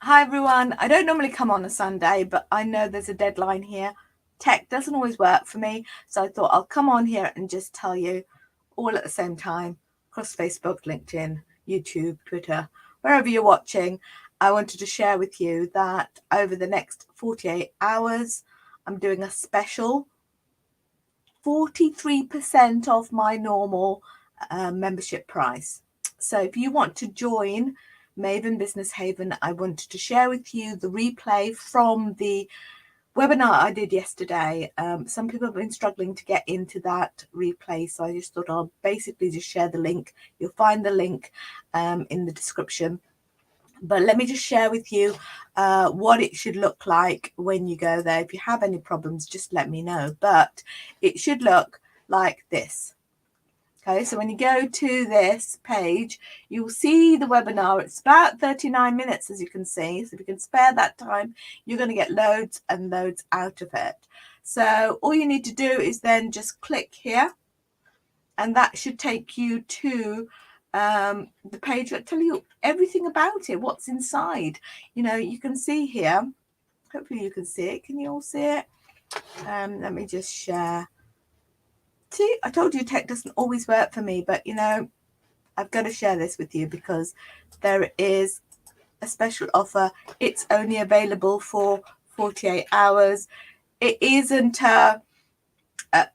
Hi everyone. I don't normally come on a Sunday, but I know there's a deadline here. Tech doesn't always work for me, so I thought I'll come on here and just tell you all at the same time across Facebook, LinkedIn, YouTube, Twitter, wherever you're watching. I wanted to share with you that over the next 48 hours, I'm doing a special 43% off my normal membership price. So if you want to join Maven Business Haven, I wanted to share with you the replay from the webinar I did yesterday. Some people have been struggling to get into that replay, so I just thought I'll basically just share the link. You'll find the link in the description. But let me just share with you what it should look like when you go there. If you have any problems, just let me know. But it should look like this. Okay, so when you go to this page, you'll see the webinar. It's about 39 minutes, as you can see. So if you can spare that time, you're going to get loads and loads out of it. So all you need to do is then just click here, and that should take you to the page that tell you everything about it, what's inside. You know, you can see here. Hopefully you can see it. Can you all see it? Let me just share. See, I told you tech doesn't always work for me, but you know, I've got to share this with you because there is a special offer. It's only available for 48 hours. It isn't a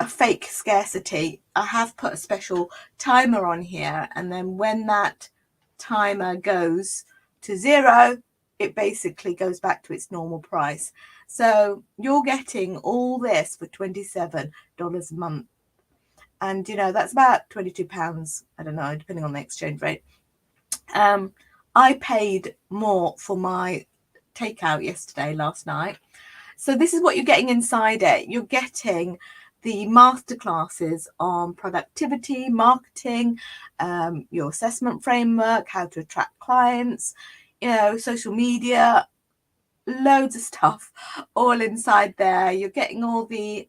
fake scarcity. I have put a special timer on here, and then when that timer goes to 0, it basically goes back to its normal price. So you're getting all this for $27 a month. And, you know, that's about £22, I don't know, depending on the exchange rate. I paid more for my takeout last night. So this is what you're getting inside it. You're getting the masterclasses on productivity, marketing, your assessment framework, how to attract clients, you know, social media, loads of stuff all inside there. You're getting all the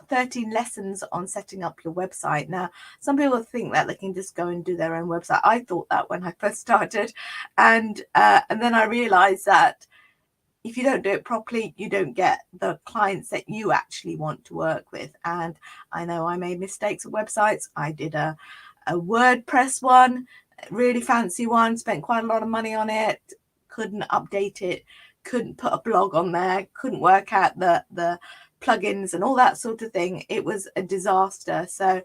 13 lessons on setting up your website. Now, some people think that they can just go and do their own website. I thought that when I first started, and then I realized that if you don't do it properly, you don't get the clients that you actually want to work with. And I know I made mistakes with websites. I did a WordPress one, really fancy one, spent quite a lot of money on it, couldn't update it, couldn't put a blog on there, couldn't work out the plugins and all that sort of thing. It was a disaster. So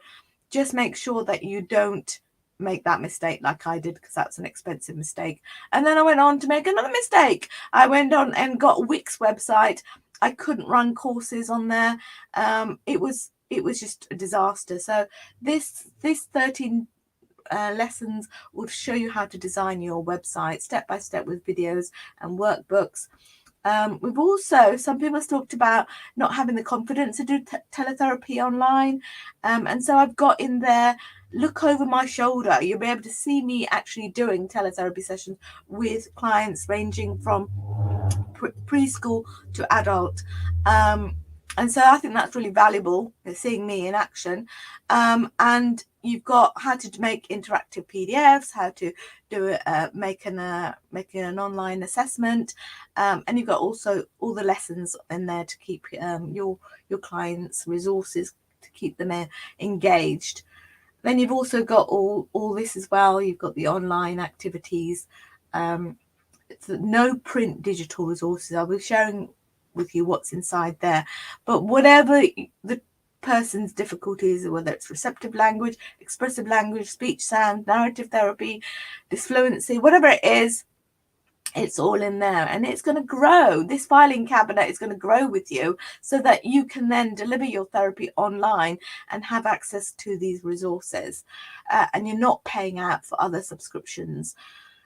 just make sure that you don't make that mistake like I did, because that's an expensive mistake. And then I went on to make another mistake. I went on and got Wix website. I couldn't run courses on there. It was just a disaster. So this 13 lessons will show you how to design your website step by step with videos and workbooks. We've also, some people have talked about not having the confidence to do teletherapy online. And so I've got in there, look over my shoulder. You'll be able to see me actually doing teletherapy sessions with clients ranging from preschool to adult. And so I think that's really valuable, seeing me in action. And you've got how to make interactive PDFs, how to do making an online assessment, and you've got also all the lessons in there to keep your clients' resources, to keep them engaged. Then you've also got all this as well. You've got the online activities. It's no print digital resources. I'll be sharing with you what's inside there. But whatever the person's difficulties, whether it's receptive language, expressive language, speech, sound, narrative therapy, disfluency, whatever it is, it's all in there, and it's going to grow. This filing cabinet is going to grow with you so that you can then deliver your therapy online and have access to these resources, and you're not paying out for other subscriptions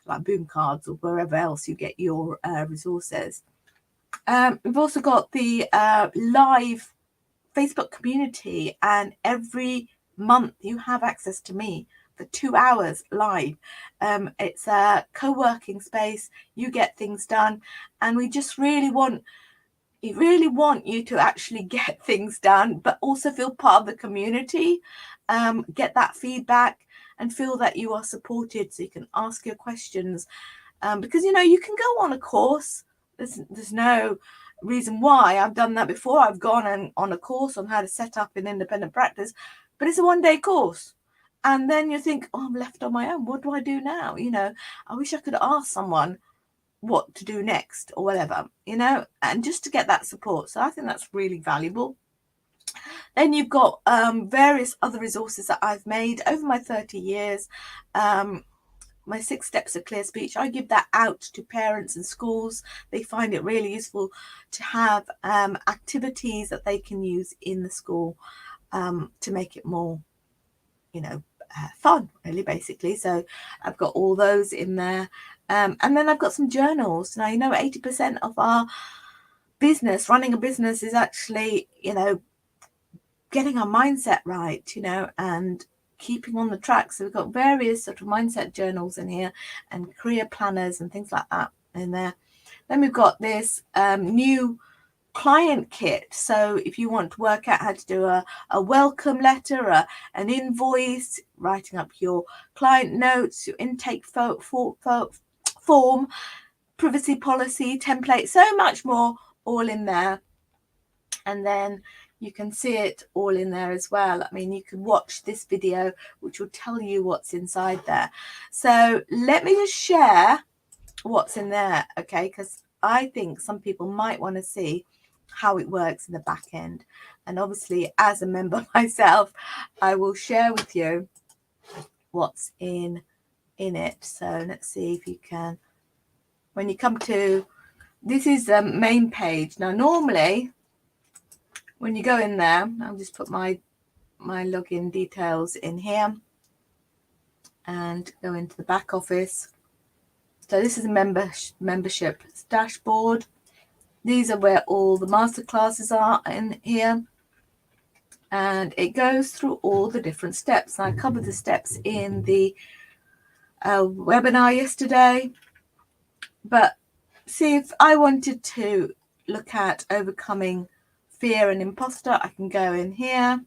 like Boom Cards or wherever else you get your resources. We've also got the live Facebook community, and every month you have access to me for 2 hours live. It's a co-working space. You get things done, and we just really want you to actually get things done, but also feel part of the community, get that feedback and feel that you are supported, so you can ask your questions. because, you know, you can go on a course. There's no reason why. I've done that before. I've gone on a course on how to set up an independent practice, but it's a one-day course. And then you think, oh, I'm left on my own. What do I do now? You know, I wish I could ask someone what to do next or whatever, you know, and just to get that support. So I think that's really valuable. Then you've got various other resources that I've made over my 30 years. My 6 steps of clear speech, I give that out to parents and schools. They find it really useful to have activities that they can use in the school to make it more, you know, fun, really, basically. So I've got all those in there. And then I've got some journals. Now, you know, 80% of our business, running a business, is actually, you know, getting our mindset right, you know, and keeping on the track. So we've got various sort of mindset journals in here and career planners and things like that in there. Then we've got this new client kit. So if you want to work out how to do a welcome letter, an invoice, writing up your client notes, your intake form, privacy policy, template, so much more, all in there. And then you can see it all in there as well. I mean, you can watch this video, which will tell you what's inside there. So let me just share what's in there, okay? Because I think some people might want to see how it works in the back end. And obviously, as a member myself, I will share with you what's in it. So let's see if you can. When you come to, this is the main page. Now, normally, when you go in there, I'll just put my login details in here and go into the back office. So this is a membership dashboard. These are where all the masterclasses are in here. And it goes through all the different steps. I covered the steps in the webinar yesterday. But see, if I wanted to look at overcoming fear and imposter, I can go in here.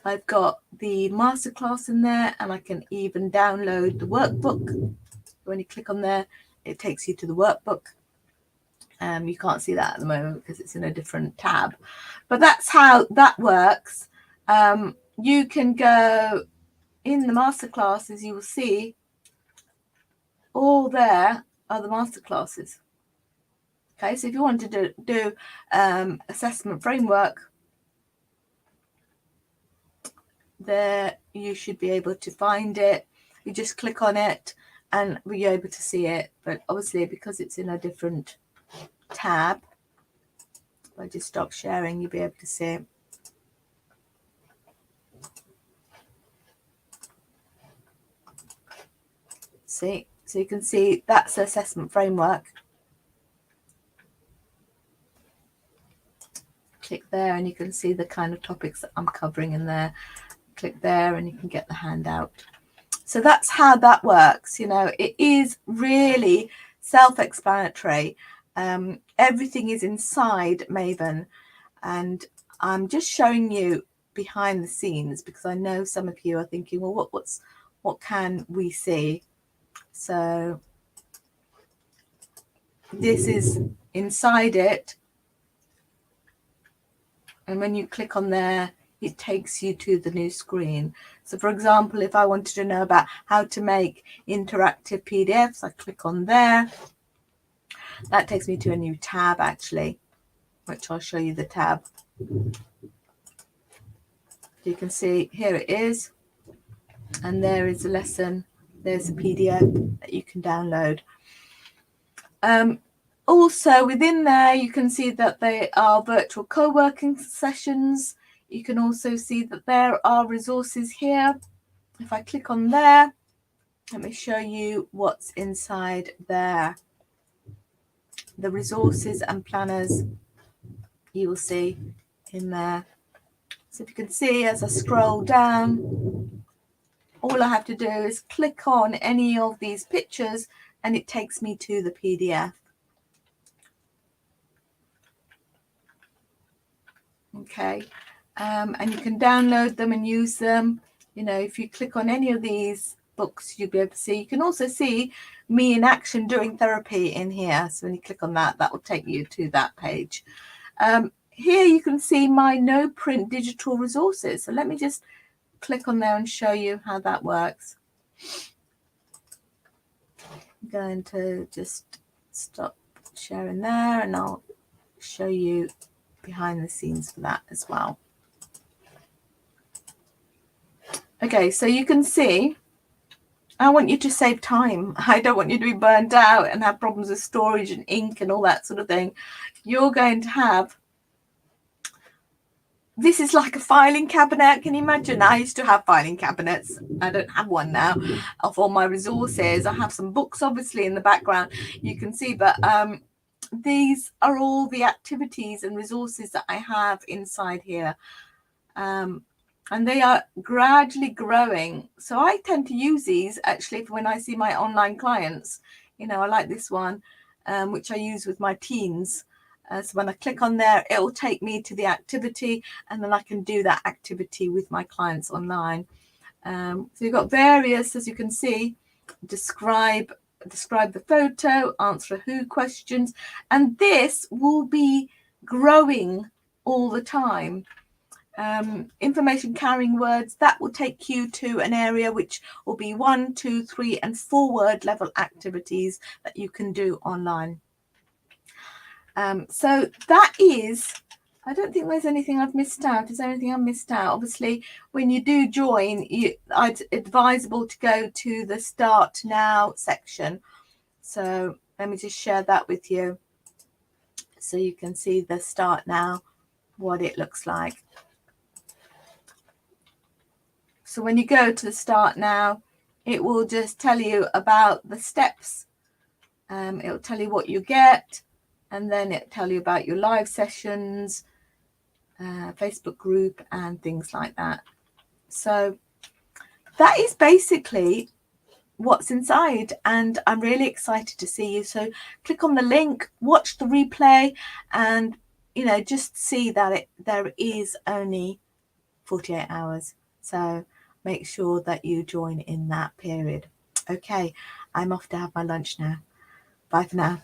I've got the masterclass in there, and I can even download the workbook. When you click on there, it takes you to the workbook. You can't see that at the moment because it's in a different tab, but that's how that works. You can go in the masterclasses. You will see all there are the masterclasses. Okay, so if you want to do assessment framework, there you should be able to find it. You just click on it and you're able to see it. But obviously, because it's in a different tab, if I just stop sharing, you'll be able to see it. See, so you can see that's the assessment framework. Click there and you can see the kind of topics that I'm covering in there. Click there and you can get the handout. So that's how that works. You know, it is really self-explanatory. Everything is inside Maven, and I'm just showing you behind the scenes because I know some of you are thinking, well, what can we see? So this is inside it, and when you click on there, it takes you to the new screen. So for example, if I wanted to know about how to make interactive PDFs, I click on there. That takes me to a new tab, actually, which I'll show you the tab. You can see here it is, and there is a lesson. There's a PDF that you can download. Also within there, you can see that there are virtual co-working sessions. You can also see that there are resources here. If I click on there, let me show you what's inside there. The resources and planners you will see in there. So if you can see, as I scroll down, all I have to do is click on any of these pictures and it takes me to the PDF. Okay, and you can download them and use them. You know, if you click on any of these books you'll be able to see. You can also see me in action doing therapy in here. So when you click on that, that will take you to that page. Here you can see my no print digital resources. So let me just click on there and show you how that works. I'm going to just stop sharing there, and I'll show you behind the scenes for that as well. Okay, so you can see I want you to save time. I don't want you to be burnt out and have problems with storage and ink and all that sort of thing. You're going to have, this is like a filing cabinet. Can you imagine? I used to have filing cabinets. I don't have one now of all my resources. I have some books obviously in the background, you can see, but these are all the activities and resources that I have inside here. And they are gradually growing. So I tend to use these actually for when I see my online clients. You know, I like this one, which I use with my teens. So when I click on there, it will take me to the activity, and then I can do that activity with my clients online. So you've got various, as you can see, describe the photo, answer a who questions, and this will be growing all the time. Information carrying words, that will take you to an area which will be 1, 2, 3 and 4 word level activities that you can do online. So that is, I don't think there's anything I've missed out. Is there anything I've missed out? Obviously, when you do join, it's advisable to go to the Start Now section. So let me just share that with you so you can see the Start Now, what it looks like. So when you go to the Start Now, it will just tell you about the steps. It will tell you what you get, and then it'll tell you about your live sessions, Facebook group and things like that. So that is basically what's inside, and I'm really excited to see you. So click on the link, watch the replay, and you know, just see that there is only 48 hours. So make sure that you join in that period. Okay, I'm off to have my lunch now. Bye for now.